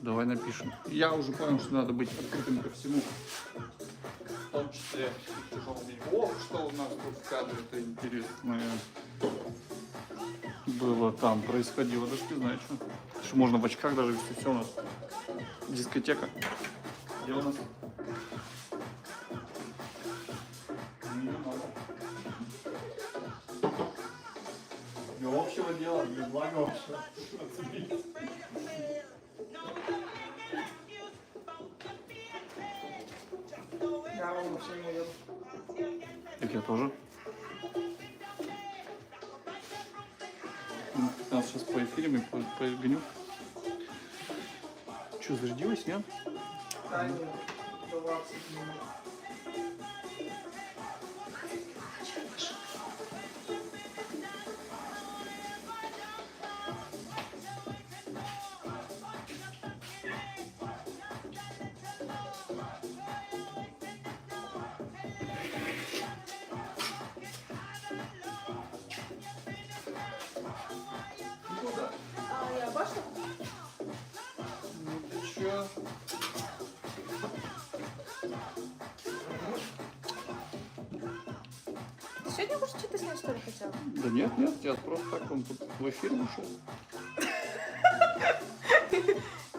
Давай напишем. Я уже понял, что надо быть открытым ко всему. В том числе в чужом виде. О, что у нас тут в кадре-то интересное было там, происходило. Даже не знаю, что можно в очках даже вести. Все у нас. Дискотека. Где у нас? Для общего дела, для блага общего. Я вам вообще не уеду. Так я тоже. Ну, 15 сейчас по эфирам и погоню. Че, зарядилась, нет? Да, нет. 20 минут. Куда? Я пошла? Ну ты че? Ты сегодня хочешь что-то снять, что ли, хотела? Да нет, я просто так он тут в эфир ушел.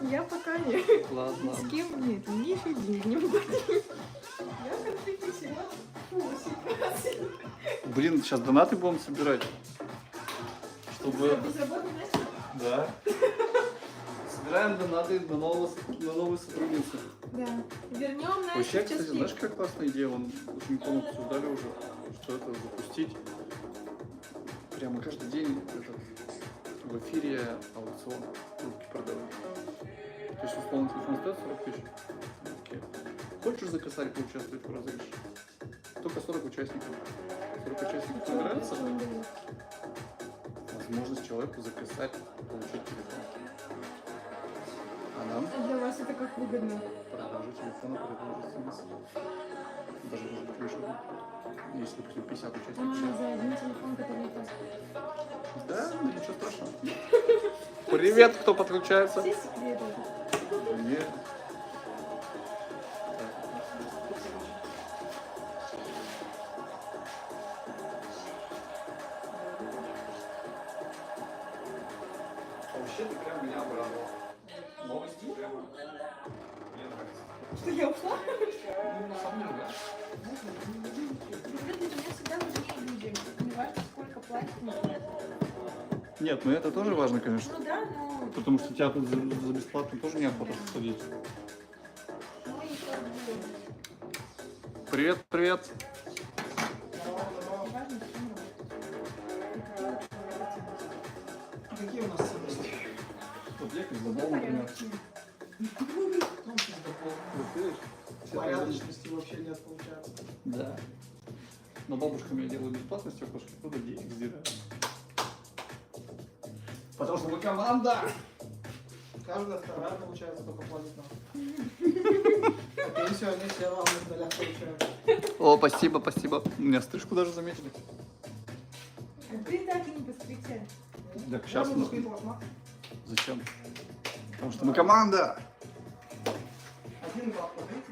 Я пока не. Ладно. С кем нет, нифига не буду. Я конфликты села. Блин, сейчас донаты будем собирать. Чтобы... Безработный Настя? Да. Собираем донаты на новую сотрудницу. Да. Вернем Настю Вообще, в кстати, час знаешь, пик. какая классная идея? Вон с Николом обсуждали уже, что это запустить прямо каждый день в эфире аукцион трубки продавать. То есть, условно, телефон стоит 40 тысяч. Окей. Хочешь за косарь поучаствовать в розыгрыше? Только 40 участников. 40 участников набирается. Возможность человеку за косарь получить телефон. А нам А для вас это как выгодно? продажа телефона, продажа смс. Даже может быть выше. Если, допустим, 50 участников. За один телефон, который не тот. Да, ну ничего страшного. Привет, кто подключается? Все секреты. Нет. Вообще ты прям меня обрадовал. Новости прямо. Мне нравится. Что, я ушла? Ну, на самом деле, да. Для меня всегда важнее люди. Не важно, сколько платят, не платят. Нет, ну это тоже важно, конечно. Ну да, но... Потому что тебя тут за бесплатно тоже неохота сходить. Ну и как бы... Привет, привет. Важно, с кем работать. Какие у нас ценности? Вот я как задал, например. Ну, пиздопол. Вот видишь? Все Порядочности вообще нет, получается. Да. Но бабушкам я делаю бесплатно стеклышки, туда денег сдираю. Потому что мы команда! Каждая вторая, получается, только платит нам. А пенсию они все равно в долях получают. О, спасибо, спасибо. У меня стрижку даже заметили. А ты так и не постригся. Так, сейчас. Можно пускай платно. Зачем? Потому что мы команда! Один баб, смотрите.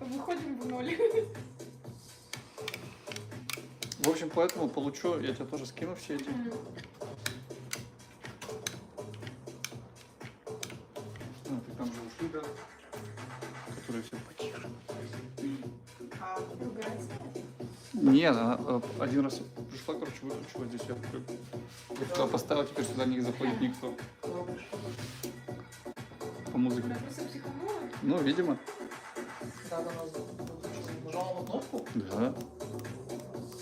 Выходим в ноль. В общем, поэтому получу, я тебе тоже скину все эти. А, ты там же ушли, да? Которые все потише. А Другая. Нет, она один раз пришла, короче, выключила здесь. Я туда поставил, теперь сюда не заходит никто кто пришел? по музыке. Она просто психанула. Ну, видимо. Да, она нас выключила. Нажала на кнопку. Да.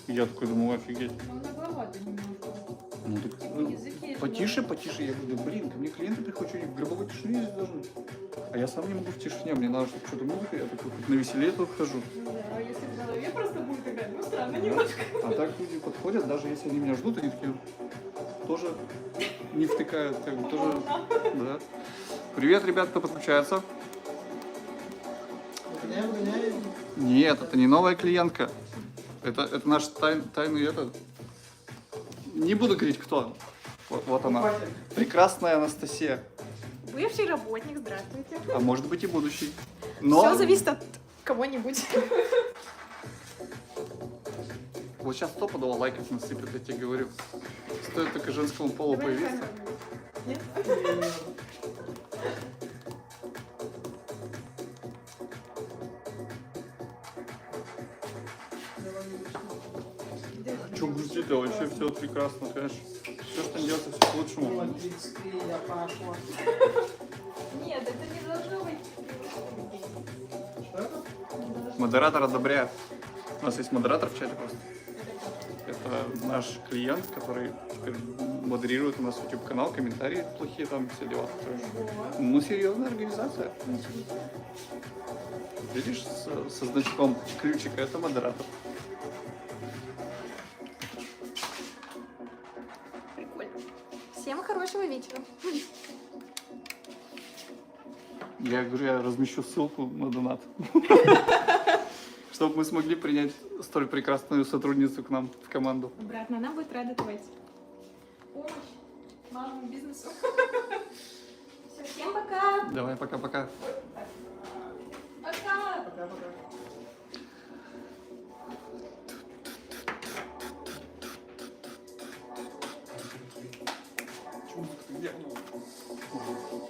Я такой думал, офигеть. Но она главата немножко. Ну, так, Типа языки. потише, потише. Я говорю, да, блин, ко мне клиенты приходят, они в гробовой тишине здесь должны. А я сам не могу в тишине, мне надо, чтобы что-то музыка, я такой хоть на веселее тут хожу. Да, а если в голове просто будет играть, ну странно немножко. А так люди подходят, даже если они меня ждут, они такие тоже не втыкают, как бы тоже, да. Привет, ребят, кто подключается? Выгоняй. Нет, это не новая клиентка. Это наш тайный этот. Не буду говорить, кто. Вот она. Прекрасная Анастасия. Бывший работник, здравствуйте. А может быть и будущий. Все зависит от кого-нибудь. Вот сейчас стопудово лайков насыпят, я тебе говорю. Стоит только женскому полу появиться. Нет? Что грустить-то? Вообще все прекрасно, конечно. Все, что делается, все к лучшему. 33, я пошла. Нет, это не должно быть. Что это? Модератор одобряет. У нас есть модератор в чате просто. Это наш клиент, который теперь модерирует у нас YouTube канал, комментарии плохие там, все дела. Ну, серьезная организация. Видишь, со значком ключика, это модератор. Прикольно. Всем хорошего вечера. Я говорю, я размещу ссылку на донат. Чтобы мы смогли принять столь прекрасную сотрудницу к нам в команду. Обратно, она будет рада давать помощь малому бизнесу. Все, всем пока. Давай, пока-пока. Пока. Пока-пока.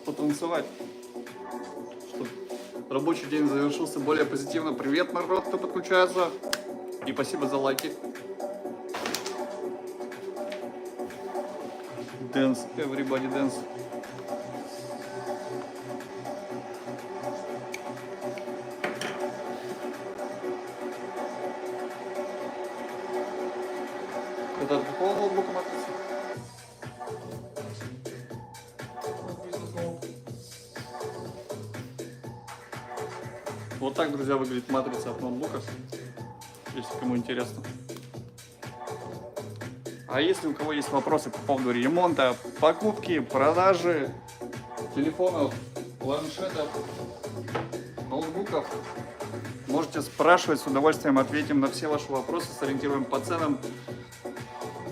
Потанцевать. Чтоб рабочий день завершился более позитивно. Привет, народ, кто подключается. И спасибо за лайки. Dance, everybody dance. Это от какого ноутбука матрица? Вот так, друзья, выглядит матрица от ноутбука, если кому интересно. А если у кого есть вопросы по поводу ремонта, покупки, продажи телефонов, планшетов, ноутбуков, можете спрашивать, с удовольствием ответим на все ваши вопросы, сориентируем по ценам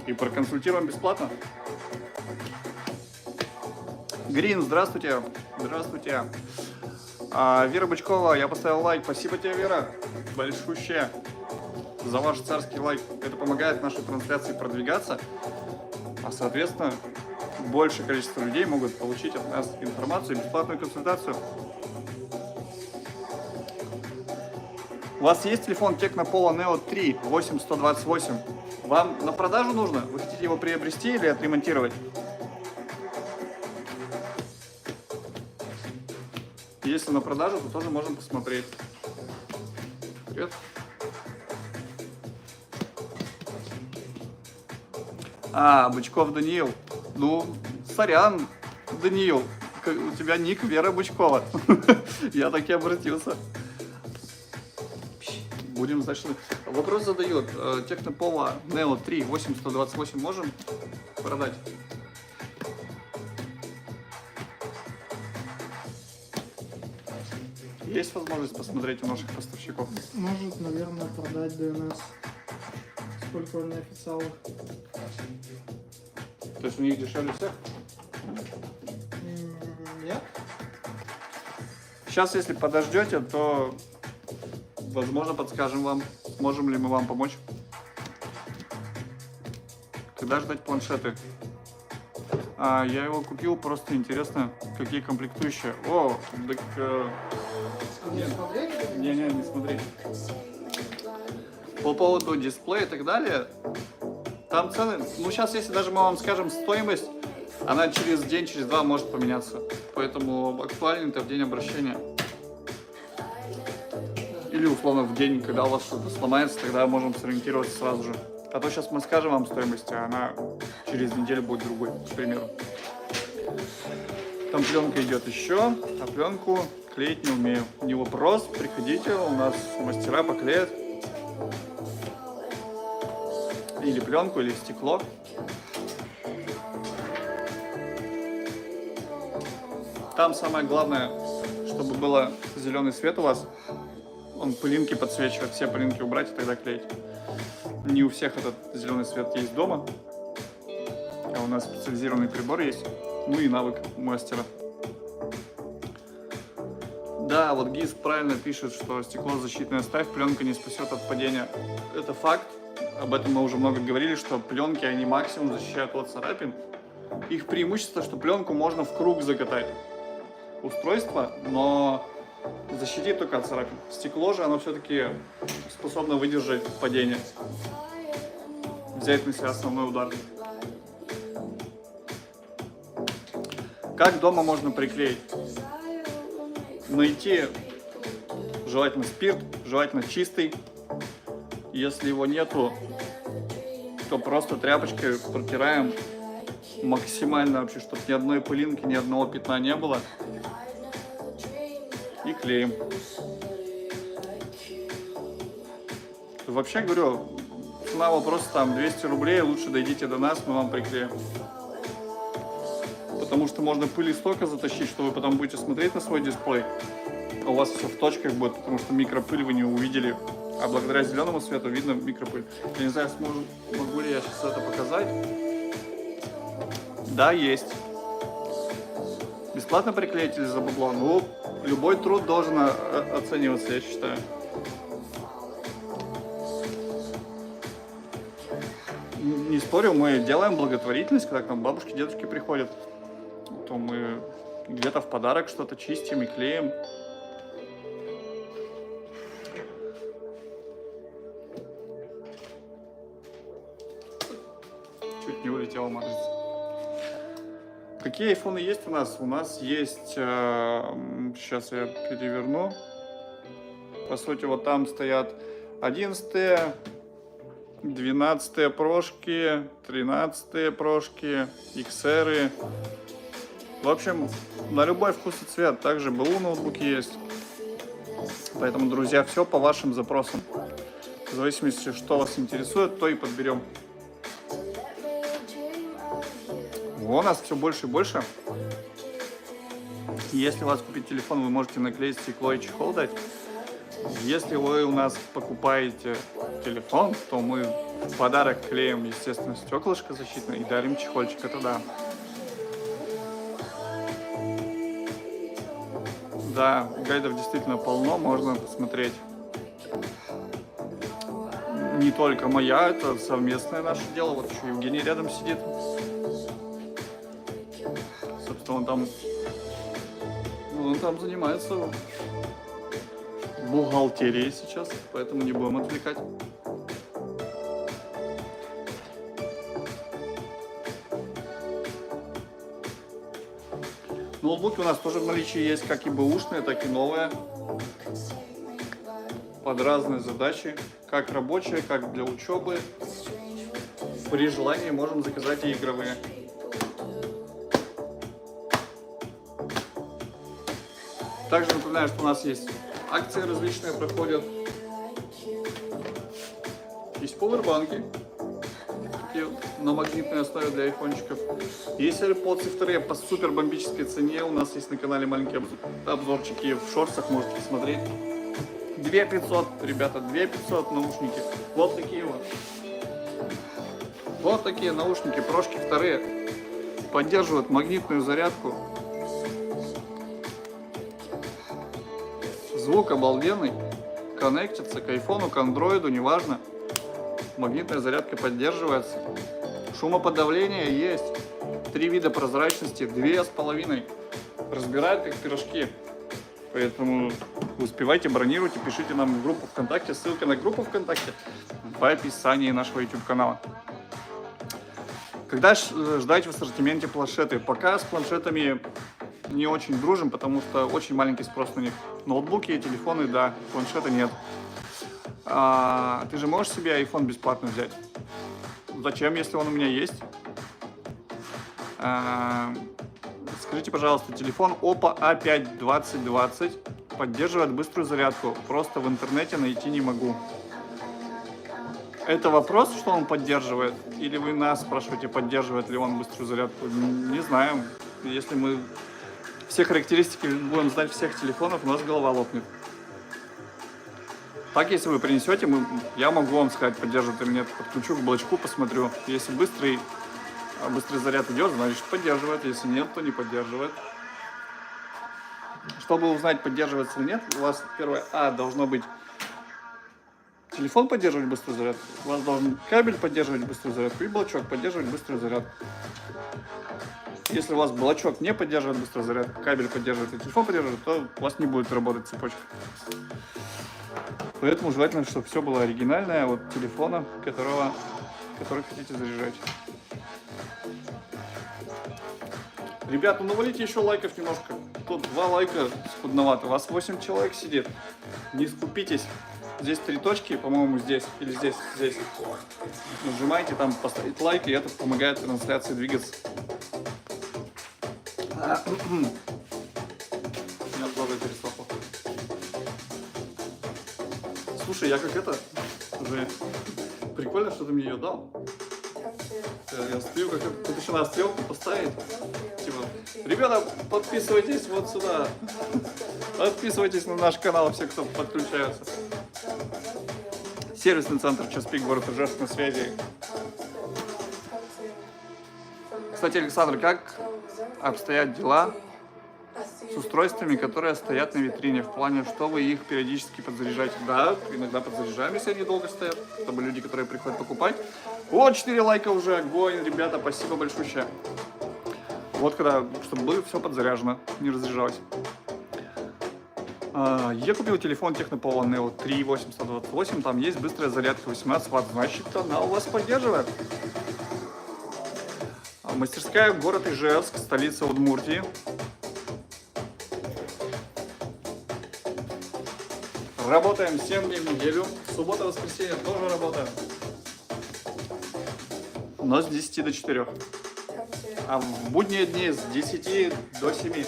и проконсультируем бесплатно. Грин, здравствуйте. Здравствуйте. Вера Бычкова, я поставил лайк. Спасибо тебе, Вера. Большущее за ваш царский лайк. Это помогает нашей трансляции продвигаться. А соответственно, большее количество людей могут получить от нас информацию и бесплатную консультацию. У вас есть телефон Technopolo Neo 3 8128? Вам на продажу нужно? Вы хотите его приобрести или отремонтировать? Если на продажу, то тоже можем посмотреть. Привет. Бычков Даниил. Ну, сорян, Даниил. У тебя ник Вера Бычкова. Я так и обратился. Будем знать, что... Вопрос задает. Technopolo Neo 3 8128 можем продать? Есть возможность посмотреть у наших поставщиков? Может, наверное, продать DNS. Сколько он неофициалов? То есть у них дешевле всех? Нет? Сейчас, если подождете, то, возможно, подскажем вам, сможем ли мы вам помочь. Когда ждать планшеты? Я его купил, просто интересно, какие комплектующие. О, так... Не смотрели? Не смотри. По поводу дисплея и так далее, там цены, ну сейчас, если даже мы вам скажем стоимость, она через день, через два может поменяться. Поэтому актуально это в день обращения. Или условно в день, когда у вас что-то сломается, тогда можем сориентироваться сразу же. А то сейчас мы скажем вам стоимость, а она через неделю будет другой, к примеру. Там пленка идет еще, а пленку клеить не умею. Не вопрос, приходите, у нас мастера поклеят. Или пленку, или стекло. Там самое главное, чтобы было зеленый свет у вас. Он пылинки подсвечивает, все пылинки убрать и тогда клеить. Не у всех этот зеленый свет есть дома. А у нас специализированный прибор есть, ну и навык мастера. Да, вот ГИС правильно пишет, что стеклозащитная сталь, пленка не спасет от падения. Это факт, об этом мы уже много говорили, что пленки, они максимум защищают от царапин. Их преимущество, что пленку можно в круг закатать. Устройство, но защитит только от царапин. Стекло же, оно все-таки способно выдержать падение. Взять на себя основной удар. Как дома можно приклеить? Найти желательно спирт, желательно чистый. Если его нету, то просто тряпочкой протираем максимально вообще, чтобы ни одной пылинки, ни одного пятна не было. И клеим. Вообще говорю, цена вопроса там 200 рублей, лучше дойдите до нас, мы вам приклеим. Потому что можно пыли столько затащить, что вы потом будете смотреть на свой дисплей, а у вас все в точках будет, потому что микропыль вы не увидели. А благодаря зеленому свету видно микропыль. Я не знаю, могу ли я сейчас это показать. Да, есть. Бесплатно приклеить или за бабло? Ну, любой труд должен оцениваться, я считаю. Не спорю, мы делаем благотворительность, когда к нам бабушки, дедушки приходят. То мы где-то в подарок что-то чистим и клеим. Чуть не улетела матрица. Какие айфоны есть у нас? У нас есть, сейчас я переверну. По сути, вот там стоят 11, 12 прошки, 13 прошки, XR. В общем, на любой вкус и цвет. Также БУ ноутбуки есть. Поэтому, друзья, все по вашим запросам. В зависимости, что вас интересует, то и подберем. У нас все больше и больше. Если у вас купить телефон, вы можете наклеить стекло и чехол дать. Если вы у нас покупаете телефон, то мы в подарок клеим, естественно, стеклышко защитное и дарим чехольчик. Это да. Да, гайдов действительно полно, можно посмотреть. Не только моя, это совместное наше дело. Вот еще Евгений рядом сидит. Собственно, он там занимается бухгалтерией сейчас, поэтому не будем отвлекать. Ноутбуки у нас тоже в наличии есть как и бэушные, так и новые. Под разные задачи, как рабочие, как для учебы. При желании можем заказать и игровые. Также напоминаю, что у нас есть акции различные проходят. Есть повербанки на магнитной основе для айфончиков. Есть AirPods вторые по супер бомбической цене. У нас есть на канале маленькие обзорчики в шорцах, можете посмотреть. 2500, ребята, 2500 наушники. Вот такие вот. Вот такие наушники, прошки вторые. Поддерживают магнитную зарядку. Звук обалденный. Коннектится к айфону, к андроиду, неважно. Магнитная зарядка поддерживается. Шумоподавление есть. 3 вида прозрачности, 2,5. Разбирают как пирожки. Поэтому успевайте, бронируйте, пишите нам в группу ВКонтакте. Ссылка на группу ВКонтакте в описании нашего YouTube канала. Когда ждать в ассортименте планшеты? Пока с планшетами не очень дружим, потому что очень маленький спрос на них. Ноутбуки, телефоны, да, планшета нет. Ты же можешь себе iPhone бесплатно взять? Зачем, если он у меня есть? Скажите, пожалуйста, телефон Oppo A5 2020 поддерживает быструю зарядку. Просто в интернете найти не могу. Это вопрос, что он поддерживает? Или вы нас спрашиваете, поддерживает ли он быструю зарядку? Не знаем. Если мы все характеристики будем знать всех телефонов, у нас голова лопнет. Так, если вы принесете, я могу вам сказать, поддерживает или нет. Подключу к блочку, посмотрю. Если быстрый быстрый заряд идет, значит поддерживает. Если нет, то не поддерживает. Чтобы узнать, поддерживается или нет, у вас первое должно быть телефон поддерживать быстрый заряд, у вас должен кабель поддерживать быструю зарядку и блочок поддерживать быструю зарядку. Если у вас блочок не поддерживает быструю зарядку, кабель поддерживает и телефон поддерживает, то у вас не будет работать цепочка. Поэтому желательно, чтобы все было оригинальное от телефона, который хотите заряжать. Ребят, ну навалите еще лайков немножко. Тут 2 лайка скудновато. У вас 8 человек сидит. Не скупитесь. Здесь 3 точки, по-моему, здесь или здесь. Нажимайте там поставить лайк, и это помогает трансляции двигаться. У меня глаза пересохло. Слушай, я как это уже прикольно, что ты мне ее дал. Я стою, как это, тут еще надо стрелку поставить. Типа, ребята, подписывайтесь вот сюда. Подписывайтесь на наш канал, все, кто подключаются. Сервисный центр «Час пик», город Ижевск, на связи. Кстати, Александр, как обстоят дела с устройствами, которые стоят на витрине, в плане, что вы их периодически подзаряжаете? Да, иногда подзаряжаем, если они долго стоят, чтобы люди, которые приходят покупать. Вот 4 лайка уже, огонь, ребята, спасибо большое. Вот когда, чтобы было все подзаряжено, не разряжалось. Я купил телефон Технопола Neo 3 828, там есть быстрая зарядка 18 Вт, значит она у вас поддерживает. Мастерская, город Ижевск, столица Удмуртии. Работаем 7 дней в неделю, суббота, воскресенье тоже работаем. Но с 10 до 4. А в будние дни с 10 до 7.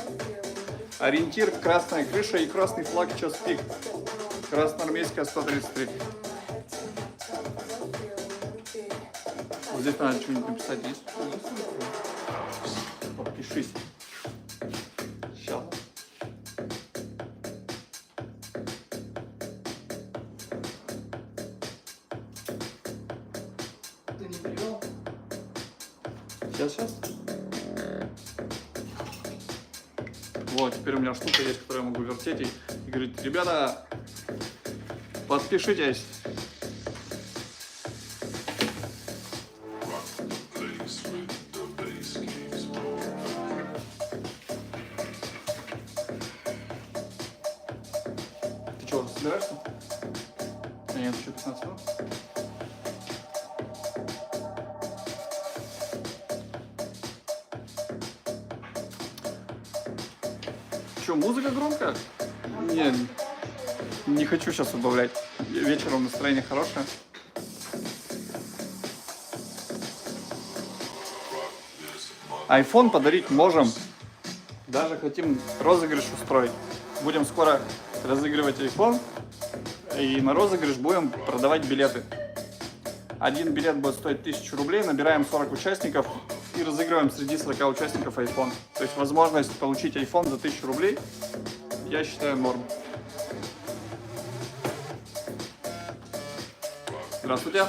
Ориентир красная крыша и красный флаг «Час пик». Красноармейская 133. Вот здесь надо что-нибудь написать. Есть? Подпишись. Сейчас. Ты не перевел? Сейчас. Вот, теперь у меня штука есть, которую я могу вертеть и говорить: ребята, подпишитесь. Ты что, собираешься? Нет, еще 15 минут. Что, музыка громкая? Не хочу сейчас убавлять. Вечером настроение хорошее. iPhone подарить можем. Даже хотим розыгрыш устроить. Будем скоро разыгрывать iPhone. И на розыгрыш будем продавать билеты. Один билет будет стоить 1000 рублей. Набираем 40 участников. И разыгрываем среди 40 участников iPhone. То есть возможность получить iPhone за 1000 рублей, я считаю, норм. Здравствуйте.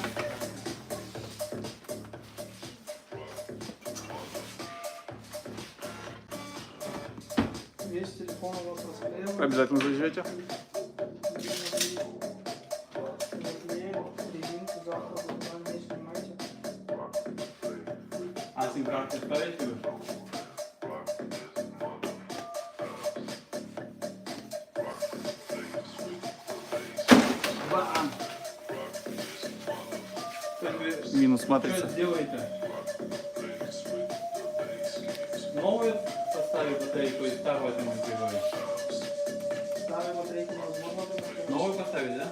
Весь телефон у вас расклеил. Обязательно заезжайте. Резинку завтра буквально снимайте. А сим-карту ставите вы? Бам! Минус матрица. Что делаете? Новую поставили батарейку и старую отремонтировали? Старые батарейки невозможно отремонтировать. Новую поставили, да?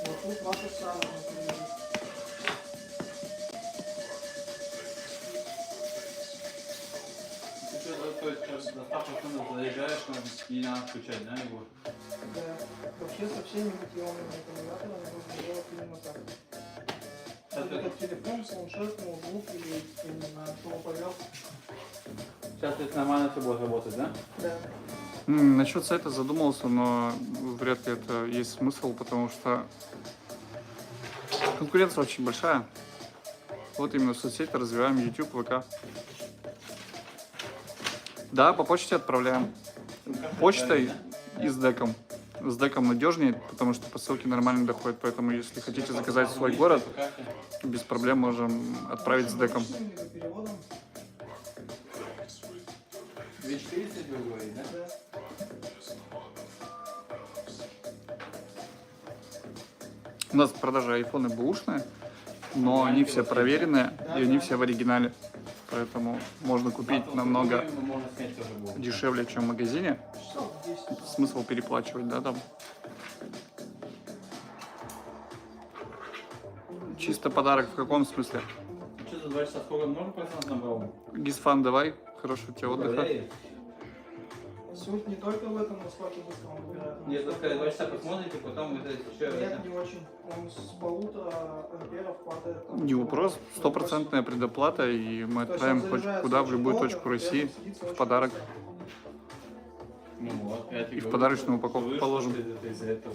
Вот тут ваши старые батарейки. Ты что, то есть до 100% заряжаешь, и не надо включать, да, его? Да. Вообще со всеми литионными аккумуляторами нужно делать именно так. Этот телефон, планшет, ноутбук или, я не знаю, шуруповерт. Сейчас это нормально все будет работать, да? Да. Насчет сайта задумался, но вряд ли это есть смысл, потому что конкуренция очень большая. Вот именно соцсети развиваем, YouTube, ВК. Да, по почте отправляем. Почтой и с деком. С деком надежнее, потому что посылки нормально доходят. Поэтому, если хотите заказать в свой город, без проблем можем отправить с деком. Либо переводом. 2400 вы говорите, да? Да. У нас продажа айфоны бэушные, но они все проверенные, и они все в оригинале. Поэтому можно купить намного Можно снять тоже будет. дешевле, чем в магазине. Часов 10. Смысл переплачивать, да, там. Чисто подарок в каком смысле? Что за 2 часа сколько много процентов набрал? Гизфан, давай. Хорошего тебе отдыха. Проверяй. Суть не только в этом, насколько быстро он выбирает. Нет, вы сказали, 2 часа посмотрите, потом это еще... Нет, не очень. Он с 1,5 амперов хватает. там, Не вопрос, ну, стопроцентная предоплата, и мы то есть отправим он хоть заряжается куда, в очень любую долго, точку при этом России, садится в очень подарок. быстро. Ну вот, я тебе И в говорю, подарочную что упаковку вы положим. что это из-за этого.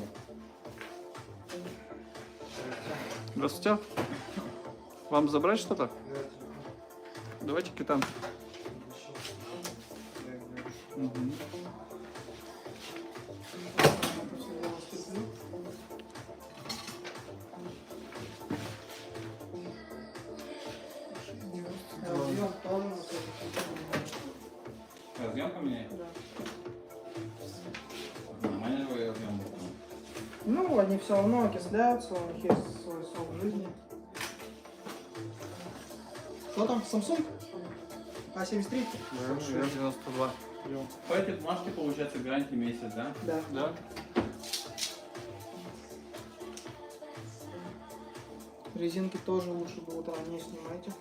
Здравствуйте. Вам забрать что-то? Давайте китан. Мгм. Разъем тоже на следующий Разъем поменяй? день. Нормально твой разъем был? Ну, они все равно окисляются, у них есть свой срок жизни. Что там, Samsung? А73? 92. По этой бумажке получается гарантия месяц, да? Да. Да? Резинки тоже лучше бы вот ранее снимайте.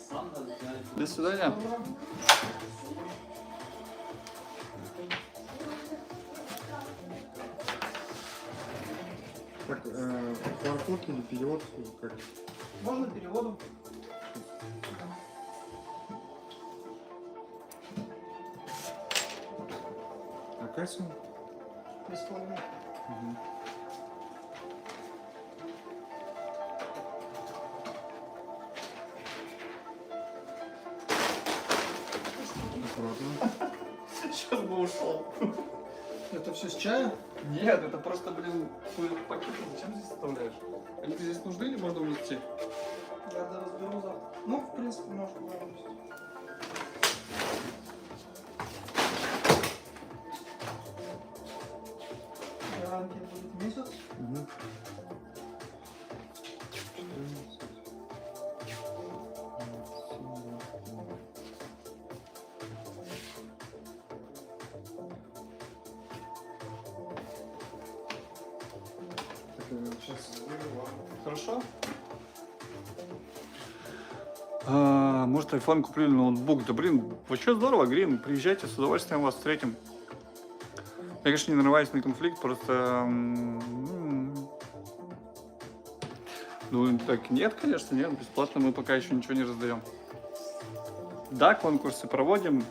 Сам надо знать. До свидания. Так, QR-код или перевод, как? Можно переводом. А касса? Бесплатно. Аккуратно. Сейчас бы ушел. Это все с чая? Нет, это просто, блин, твой пакет. Зачем здесь оставляешь? Они здесь нужны или можно унести? Я разберу завтра. Ну, в принципе, можно выпустить. Гарантия будет месяц. Угу. Сейчас Хорошо. Может, iPhone куплю или ноутбук. Да блин, вообще здорово, Грин. Приезжайте, с удовольствием вас встретим. Я, конечно, не нарываюсь на конфликт, просто... Ну, так нет, конечно, нет. Бесплатно мы пока еще ничего не раздаем. Да, конкурсы проводим.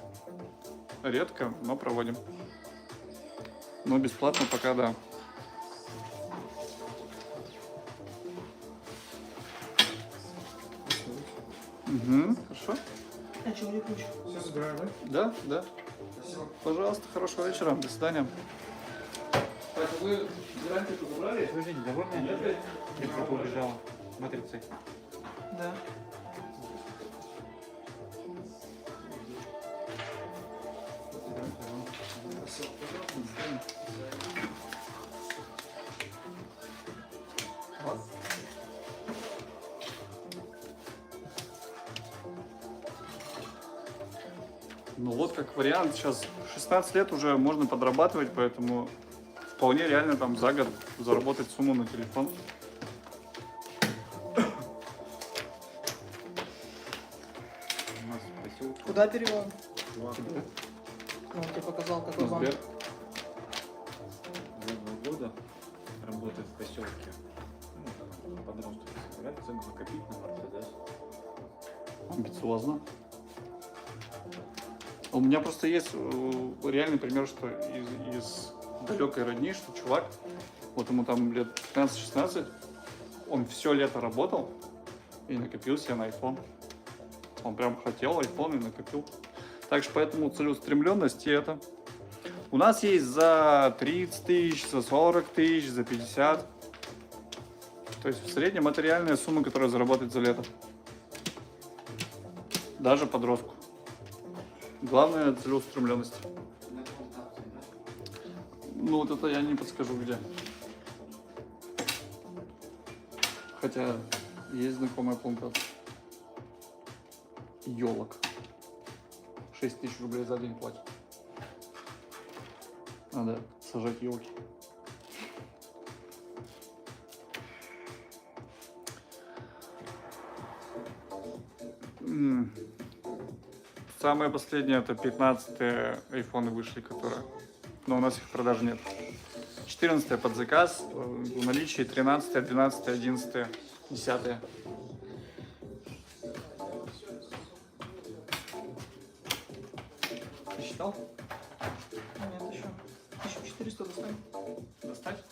Редко, но проводим. Но бесплатно пока да. Угу, хорошо. А человек ключ. все забираю, да? Да, да. Спасибо. Пожалуйста, хорошего вечера. До свидания. Так, вы гарантию забрали? Вы же недовольны? Нет? Как убежала матрицей. Да. Ну вот как вариант, сейчас 16 лет уже можно подрабатывать, поэтому вполне реально там за год заработать сумму на телефон. У нас в поселке. Куда перевод? Два. Он тебе показал, какой банк. Сбер. За 2 года работает в поселке. Ну, подросток собирается накопить на Мерседес. Амбициозно. У меня просто есть реальный пример, что из далекой родни, что чувак, вот ему там лет 15-16, он все лето работал, и накопил себе на iPhone. Он прям хотел iPhone и накопил. Так что поэтому целеустремленность и это. У нас есть за 30 тысяч, за 40 тысяч, за 50. То есть в среднем это реальная сумма, которая заработает за лето. Даже подростку. Главное целеустремленность. Ну вот это я не подскажу где. Хотя есть знакомая пункт. Ёлок. 6 тысяч рублей за день платят. Надо сажать елки. Самое последнее это 15-е айфоны вышли, которые. Но у нас их в продаже нет. 14 под заказ, в наличии 13, 12, 11, 10. Ты считал? Нет, еще. 1400 достанем. Достать?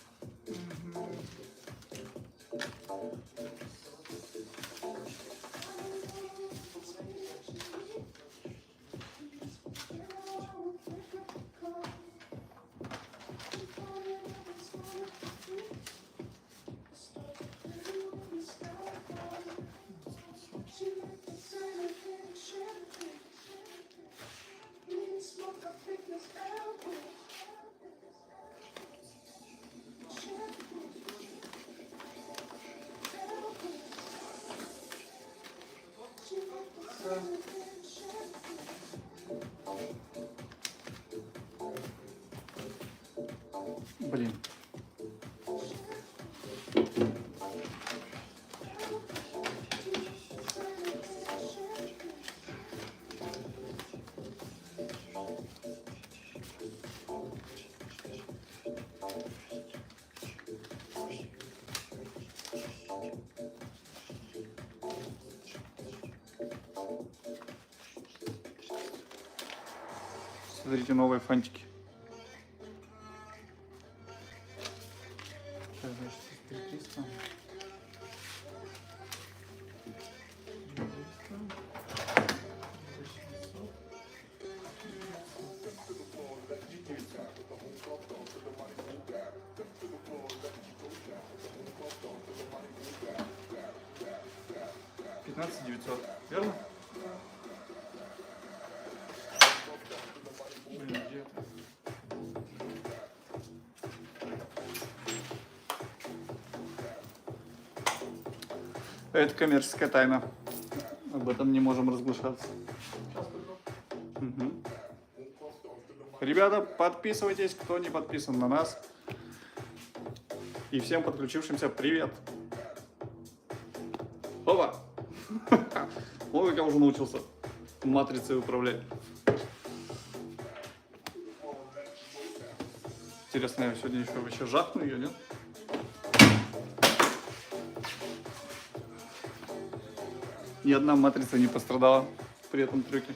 Блин. Смотрите, новые фантики. Сейчас, значит, 300. $15 900, верно? Блин, где это? Это коммерческая тайна. Об этом не можем разглашаться. Мгм. Ребята, подписывайтесь, кто не подписан на нас. И всем подключившимся привет. Опа! Ой, как я уже научился матрицей управлять. Интересно, я сегодня еще вообще жахну ее, нет? Ни одна матрица не пострадала при этом трюке.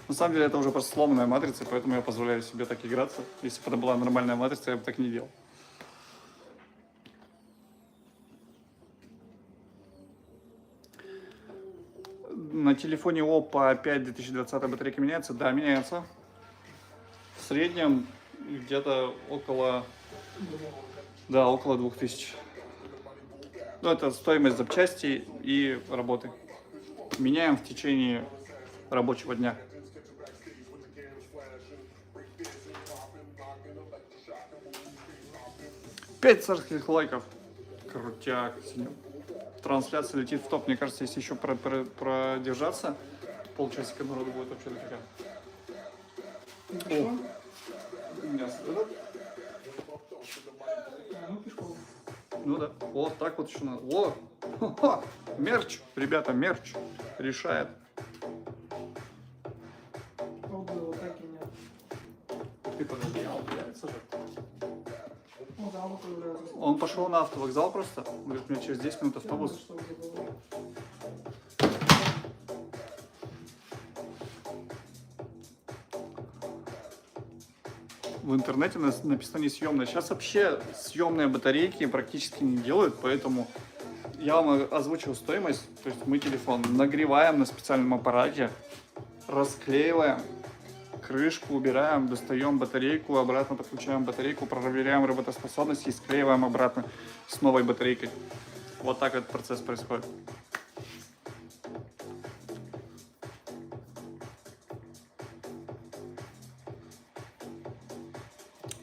На самом деле это уже просто сломанная матрица, поэтому я позволяю себе так играться. Если бы это была нормальная матрица, я бы так не делал. На телефоне Oppo опять 2020 батарейка меняется? Да, меняется. В среднем где-то около 2000. Ну, это стоимость запчастей и работы. Меняем в течение рабочего дня. 5 царских лайков. Крутяк. Трансляция летит в топ. Мне кажется, если еще продержаться, полчасика народу будет вообще дофига. О, Мясо. ну пешком. Ну да. Вот так вот еще надо. О! Ха-ха! Мерч! Ребята, мерч решает. Пробую, так и нет. Ты подожди, а он появится же. Ну да, он появляется. Он пошел на автовокзал просто. Говорит, у меня через 10 минут автобус. Что где было? В интернете написано несъемная. Сейчас вообще съемные батарейки практически не делают, поэтому я вам озвучил стоимость. То есть мы телефон нагреваем на специальном аппарате, расклеиваем, крышку убираем, достаем батарейку, обратно подключаем батарейку, проверяем работоспособность и склеиваем обратно с новой батарейкой. Вот так этот процесс происходит.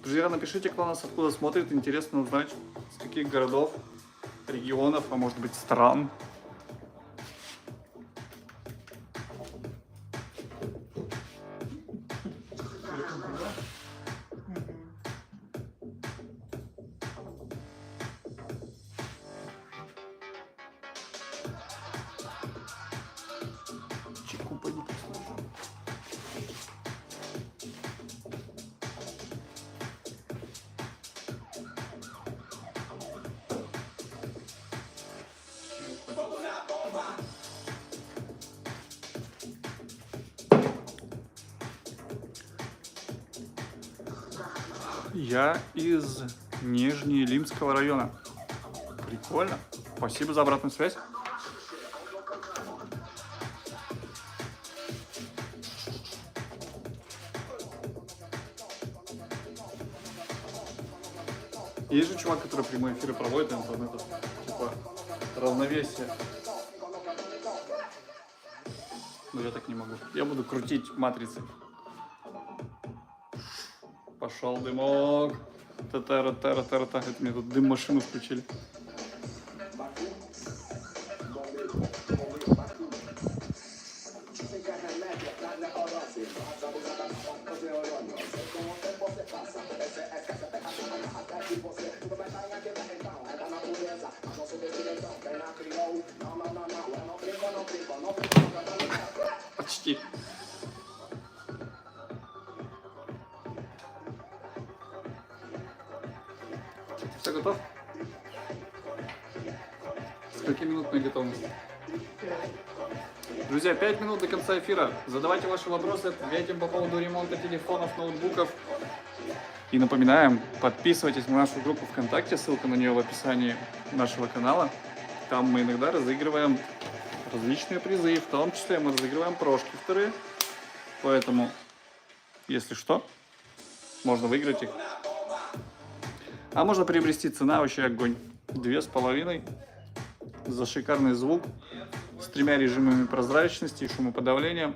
Друзья, напишите, кто нас откуда смотрит. Интересно узнать, с каких городов, регионов, а может быть стран. Чайку пойду послушаю. Я из Нижнеилимского района. Прикольно. Спасибо за обратную связь. Есть же чувак, который прямые эфиры проводит, интернет, типа равновесие. Но я так не могу. Я буду крутить матрицы. Пошел дымок. Та-та-ра-та-ра-та-ра-та. Это мне тут дым машину включили. Почти. Все готов? Сколько минутной готовности? Друзья, 5 минут до конца эфира. Задавайте ваши вопросы, ответим по поводу ремонта телефонов, ноутбуков. И напоминаем, подписывайтесь на нашу группу ВКонтакте, ссылка на нее в описании нашего канала. Там мы иногда разыгрываем различные призы, в том числе мы разыгрываем прошки вторые. Поэтому, если что, можно выиграть их. А можно приобрести, цена вообще огонь. 2,5 за шикарный звук с 3 режимами прозрачности и шумоподавления.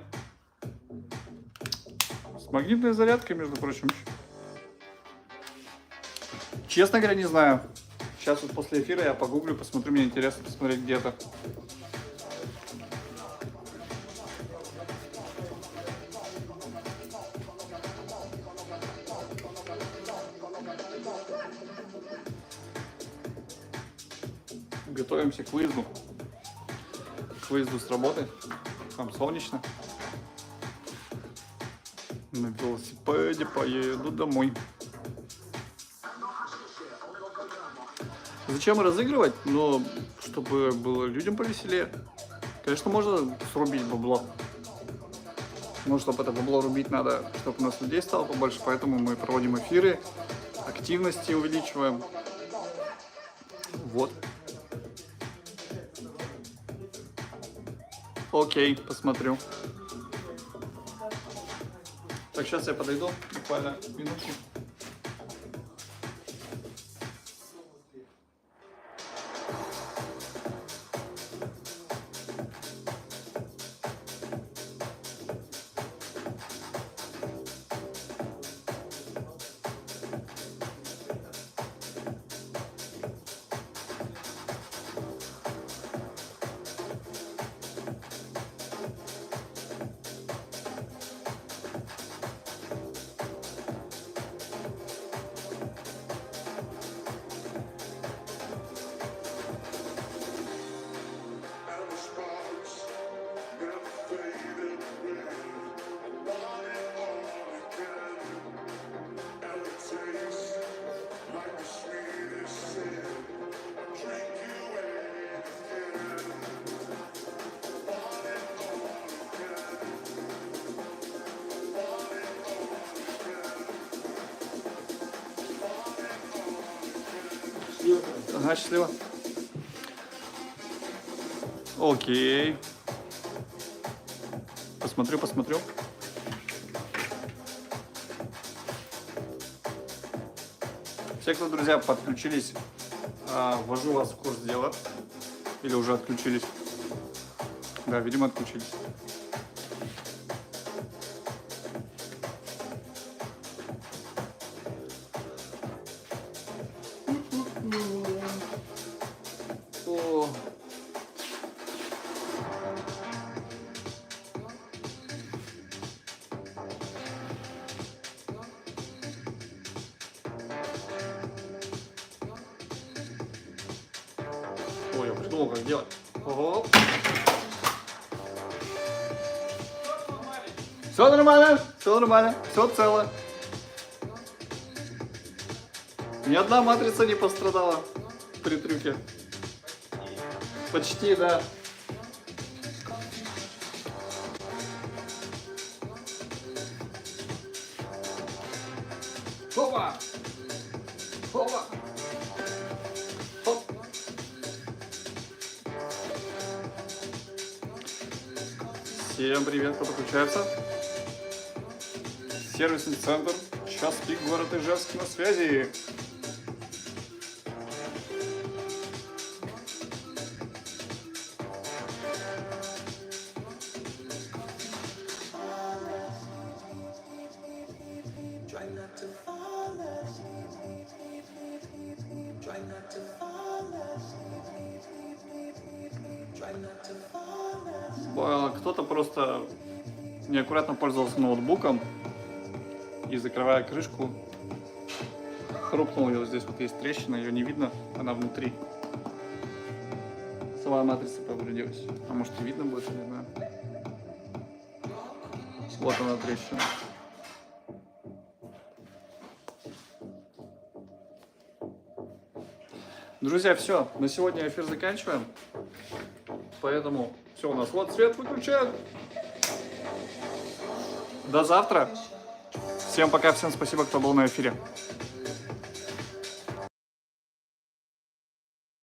С магнитной зарядкой, между прочим. Честно говоря, не знаю. Сейчас вот после эфира я погуглю, посмотрю, мне интересно посмотреть где-то. Готовимся к выезду. К выезду с работы. Там солнечно. На велосипеде поеду домой. Зачем разыгрывать? Но чтобы было людям повеселее. Конечно, можно срубить бабло. Но чтобы это бабло рубить, надо, чтобы у нас людей стало побольше. Поэтому мы проводим эфиры, активности увеличиваем. Вот. Окей, посмотрю. Так, сейчас я подойду, буквально минутку. Ага, счастливо. Окей. Посмотрю. Все, кто, друзья, подключились, ввожу вас в курс дела. Или уже отключились? Да, видимо, отключились. О. Ой, я придумал, как делать. Ого. Все нормально, все цело. Ни одна матрица не пострадала при трюке. Почти, да. Опа! Опа! Оп! Всем привет, кто подключается. Сервисный центр. Час пик, город Ижевск на связи. Кто-то просто неаккуратно пользовался ноутбуком и, закрывая крышку, хрупнул ее. Здесь вот есть трещина, ее не видно, она внутри. Сама матрица повредилась. А может и видно будет, не знаю. Вот она трещина. Друзья, все, на сегодня эфир заканчиваем. Поэтому все у нас. Вот свет выключают. До завтра. Всем пока, всем спасибо, кто был на эфире.